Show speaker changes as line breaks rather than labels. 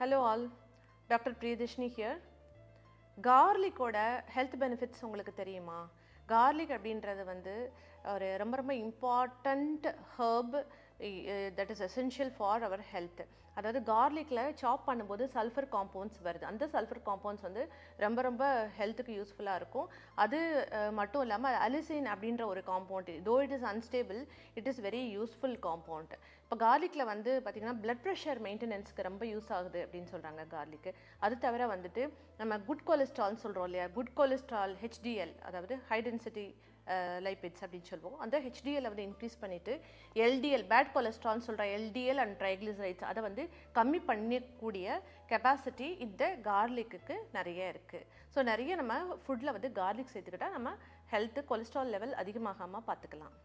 Hello all, Dr. Priyadashini here. Garlic-ஓட health benefits உங்களுக்கு தெரியுமா? Garlic அப்படின்றது வந்து ஒரு ரொம்ப important herb that is essential for our health. அதாவது garlicல சாப் பண்ணும்போது சல்ஃபர் காம்பவுண்ட்ஸ் வருது. அந்த சல்ஃபர் காம்பவுண்ட்ஸ் வந்து ரொம்ப ஹெல்த்துக்கு யூஸ்ஃபுல்லாக இருக்கும். அது மட்டும் இல்லாமல் அலிசின் அப்படின்ற ஒரு compound, though it is unstable, it is very useful compound. இப்போ கார்லிக்கில் வந்து பார்த்திங்கன்னா பிளட் ப்ரெஷர் மெயின்டெனன்ஸ்க்கு ரொம்ப யூஸ் ஆகுது அப்படின்னு சொல்கிறாங்க கார்லிக்கு. அது தவிர வந்துட்டு நம்ம குட் கொலஸ்ட்ரால்னு சொல்கிறோம் இல்லையா, குட் கொலஸ்ட்ரால் HDL, அதாவது ஹை டென்சிட்டி லைபிட்ஸ் அப்படின்னு சொல்லுவோம். அந்த HDL வந்து இன்க்ரீஸ் பண்ணிவிட்டு LDL, பேட் கொலஸ்ட்ரால்னு சொல்கிற LDL அண்ட் ட்ரைக்ளிசரைட்ஸ் அதை வந்து கம்மி பண்ணக்கூடிய கெப்பாசிட்டி இந்த கார்லிக்கு நிறைய இருக்குது. ஸோ நிறைய நம்ம ஃபுட்டில் வந்து கார்லிக் சேர்த்துக்கிட்டால் நம்ம ஹெல்த்து கொலஸ்ட்ரால் லெவல் அதிகமாகாமல் பார்த்துக்கலாம்.